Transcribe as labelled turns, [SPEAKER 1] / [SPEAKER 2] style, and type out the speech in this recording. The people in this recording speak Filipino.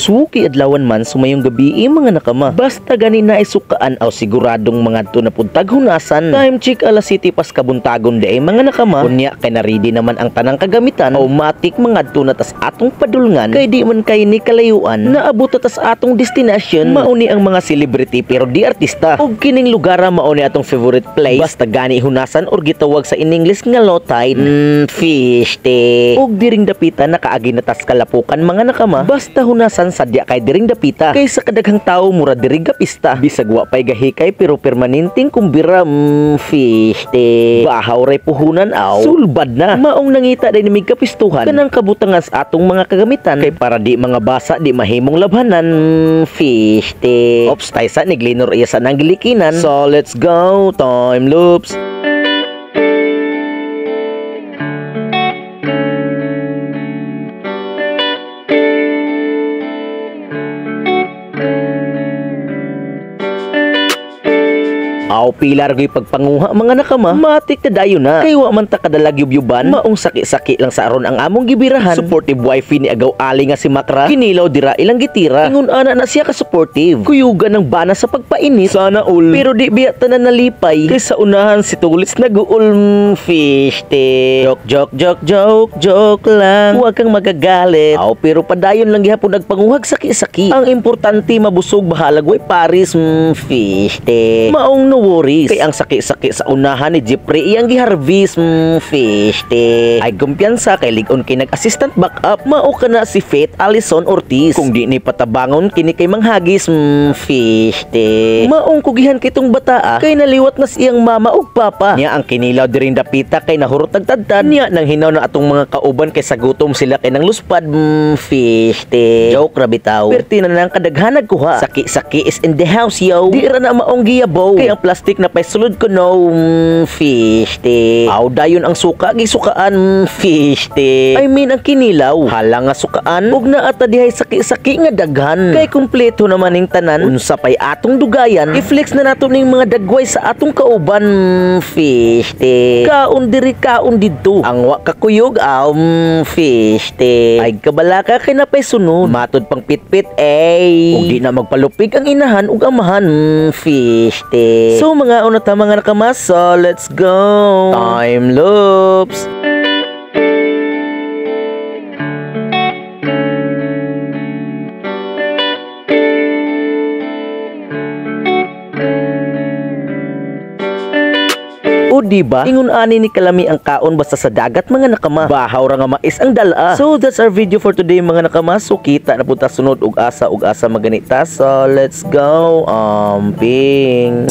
[SPEAKER 1] Suki adlawan man sumayong gabi mga nakama. Basta gani na isukaan aw siguradong mga to na puntag hunasan. Time check alas 7 pas kabuntagon de mga nakama. Kunya kay na ready naman ang tanang kagamitan. Automatic mga to na tas atong padulngan kay di man kay ni kalayuan naabot tas atong destination. Mauni ang mga celebrity pero di artista. Og kining lugar mauni atong favorite place. Basta gani hunasan or gitawag sa in English nga low tide. Fish te. Og diring dapita nakaagi na tas kalapukan mga nakama. Basta hunasan sadya kay diring dapita kay sa kadaghang tawo mura diri gapista bisag wa pay gahikay pero permanenteng kumbira. Fish te. Bahaw ray puhunan aw sulbad na maong nangita day nimig kapistuhan kanang kabutangan sa atong mga kagamitan kay para di mga basa di mahimong labhanan. Fish te. Ops tay sa niglinor iya sa nang gilikinan. So let's go time loops. Aw pilar gyud pagpanguha mga nakama. Matik na dayon na kay wa man ta kadalag yubyuban maong saki-saki lang sa aron ang among gibirahan. Supportive wifi ni agaw ali nga si Makra kinilaw dira ilang gitira. Ingon ana na siya ka supportive kuyugan ng bana sa pagpainit sana all pero di biya tanan nalipay kay sa unahan si Tulis naguul. Fish te. Joke lang huwag kang magagalit. Aw pero padayon lang gihapon nagpanguhag saki-saki. Ang importante mabusog bahalag way Paris. Fish te. Maong no worries kay ang saki-saki sa unahan ni Jeffrey iyang giharvest. Fish te. Ay kumpiyansa kay ligon kay nag-assistant backup mao kana si Faith Alison Ortiz kung di ni patabangon kini kay manghagis. Fish te. Maong kugihan kitong bataa kay naliwat na siyang mama ug papa niya ang kinilaw diring dapita kay nahurot nagtadtad niya nang hinaw na atong mga kauban kay sa gutom sila kay nang luspad. Fish te. Joke ra bitaw perti na nang kadaghanag kuha. Saki-saki is in the house yo. Di ra na maong giyabaw kay ang plastic na paisulod ko no. Fish te. Aw dayon ang suka gisukaan. Fish te. I mean ang kinilaw hala nga sukaan ug naa ta dihay saki-saki nga daghan kay kumpleto naman ning tanan unsa pay atong dugayan i-flex na nato ning mga dagway sa atong kauban. Fish te. Kaon diri kaon didto ang wa kakuyog aw. Fish te. Ay kabalaka kay napay sunod matod pang pitpit ug di na magpalupig ang inahan ug amahan. Fish te. So mga una ta mga nakamas, so let's go time loops. O diba ingon ani ni kalami ang kaon basta sa dagat mga nakama. Bahaw ra nga mais ang dala. So that's our video for today mga nakama. So kita na punta sunod ug asa maganita. So let's go ping.